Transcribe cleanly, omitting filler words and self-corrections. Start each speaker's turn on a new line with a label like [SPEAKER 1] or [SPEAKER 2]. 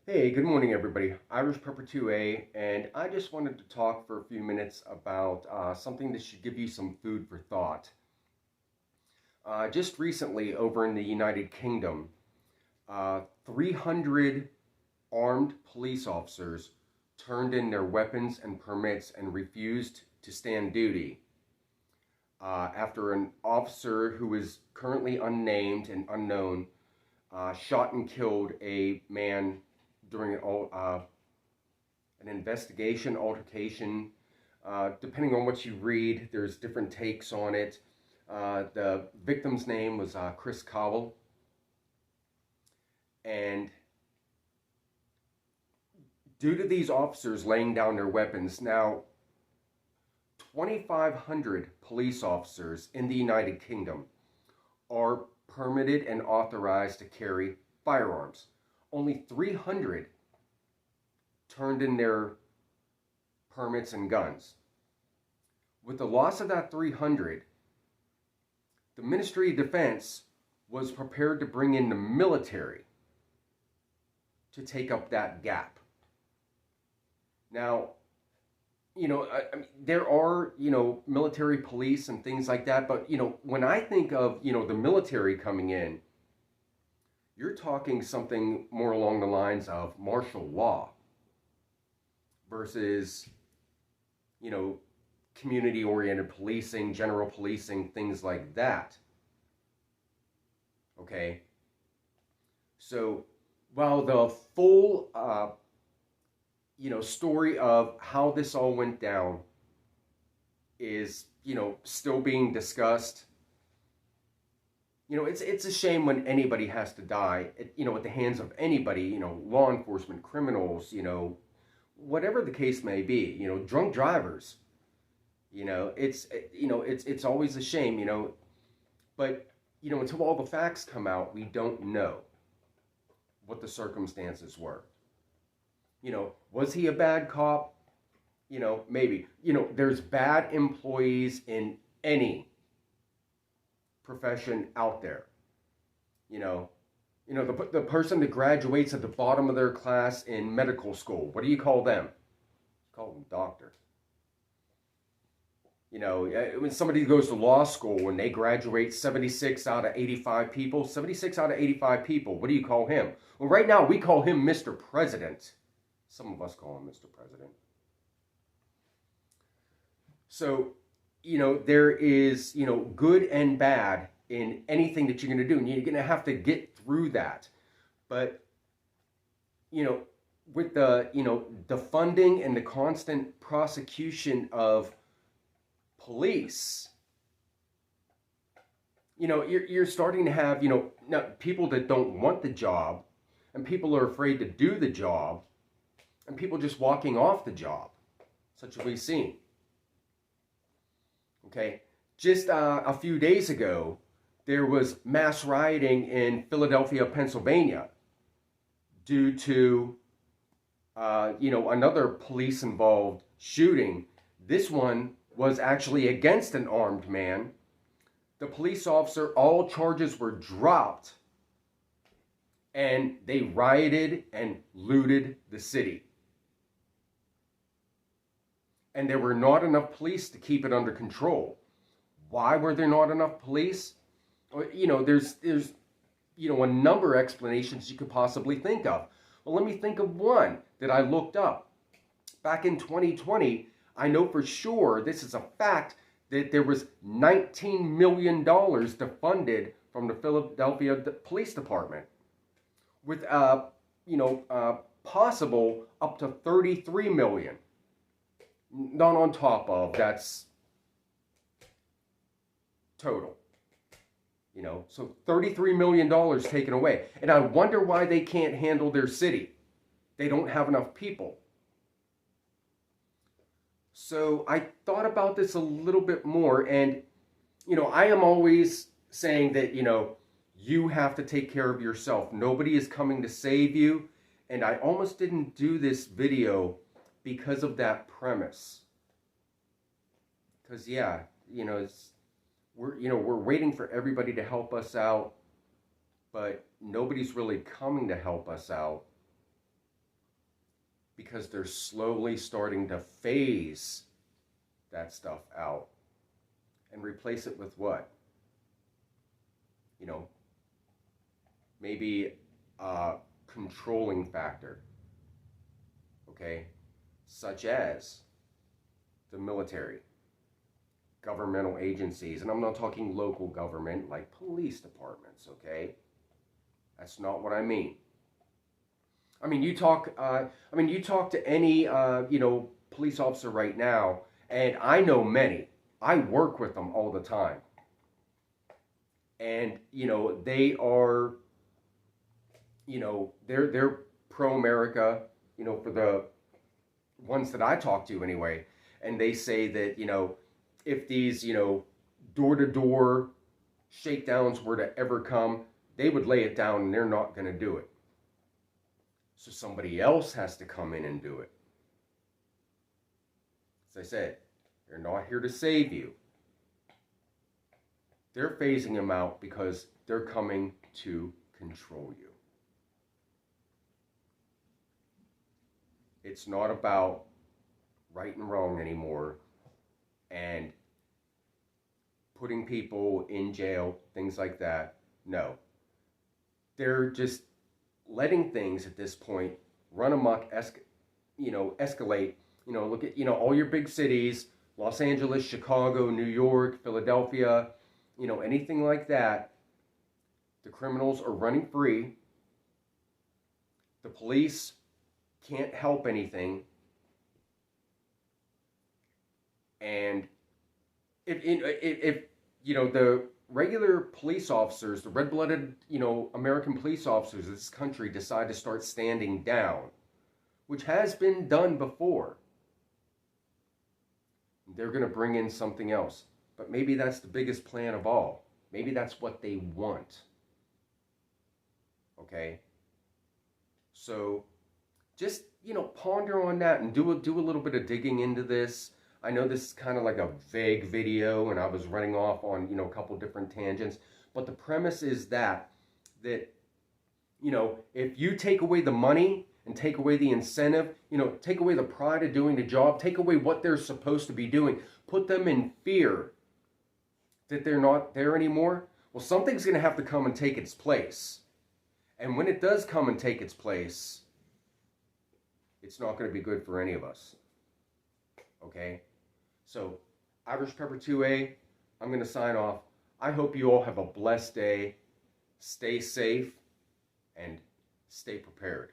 [SPEAKER 1] Hey, good morning, everybody. Irish Pepper 2A, and I just wanted to talk for a few minutes about something that should give you some food for thought. Just recently, over in the United Kingdom, 300 armed police officers turned in their weapons and permits and refused to stand duty after an officer who is currently unnamed and unknown shot and killed a man during an investigation, altercation. Depending on what you read, there's different takes on it. The victim's name was Chris Cowell. And due to these officers laying down their weapons, now 2,500 police officers in the United Kingdom are permitted and authorized to carry firearms. Only 300 turned in their permits and guns. With the loss of that 300, the Ministry of Defense was prepared to bring in the military to take up that gap. Now, there are, military police and things like that, but, when I think of, the military coming in, you're talking something more along the lines of martial law versus, community-oriented policing, general policing, things like that. Okay? So, while the full, story of how this all went down is, still being discussed, it's a shame when anybody has to die, at the hands of anybody, law enforcement, criminals, whatever the case may be, drunk drivers, it's always a shame, but, until all the facts come out, we don't know what the circumstances were. Was he a bad cop? Maybe. There's bad employees in any profession out there. The person that graduates at the bottom of their class in medical school, what do you call them? You call them doctor. When somebody goes to law school, when they graduate 76 out of 85 people, 76 out of 85 people, what do you call him? Well, right now we call him Mr. President. Some of us call him Mr. President. So, there is, good and bad in anything that you're going to do. And you're going to have to get through that. But, with the, defunding and the constant prosecution of police, you're starting to have, people that don't want the job, and people are afraid to do the job, and people just walking off the job, such as we've seen. Okay, just a few days ago, there was mass rioting in Philadelphia, Pennsylvania, due to, another police-involved shooting. This one was actually against an armed man. The police officer, all charges were dropped, and they rioted and looted the city. And there were not enough police to keep it under control. Why were there not enough police? There's a number of explanations you could possibly think of. Well, let me think of one that I looked up. Back in 2020, I know for sure, this is a fact, that there was $19 million defunded from the Philadelphia Police Department, with possible up to $33 million. Not on top of, that's total. So $33 million taken away. And I wonder why they can't handle their city. They don't have enough people. So I thought about this a little bit more, and, I am always saying that, you have to take care of yourself. Nobody is coming to save you. And I almost didn't do this video because of that premise. Because, yeah, we're waiting for everybody to help us out, but nobody's really coming to help us out. because they're slowly starting to phase that stuff out and replace it with what? You know, maybe a controlling factor, okay? Such as the military, governmental agencies, and I'm not talking local government like police departments, okay? That's not what I mean. I mean, you talk. You talk to any, police officer right now, and I know many. I work with them all the time, and they are, they're pro America. For the ones that I talk to anyway, and they say that if these door to door shakedowns were to ever come, they would lay it down, and they're not going to do it. So somebody else has to come in and do it. As I said, they're not here to save you. They're phasing them out because they're coming to control you. It's not about right and wrong anymore and putting people in jail, things like that. No. They're just letting things at this point run amok, escalate. Look at all your big cities, Los Angeles, Chicago, New York, Philadelphia, anything like that. The criminals are running free. The police can't help anything. And if the regular police officers, the red-blooded, American police officers of this country decide to start standing down, which has been done before, they're going to bring in something else. But maybe that's the biggest plan of all. Maybe that's what they want. Okay? So just, ponder on that and do a little bit of digging into this. I know this is kind of like a vague video, and I was running off on, a couple different tangents. But the premise is that if you take away the money and take away the incentive, take away the pride of doing the job, take away what they're supposed to be doing, put them in fear that they're not there anymore, well, something's going to have to come and take its place. And when it does come and take its place, it's not going to be good for any of us. Okay? So, Irish Pepper 2A, I'm going to sign off. I hope you all have a blessed day. Stay safe and stay prepared.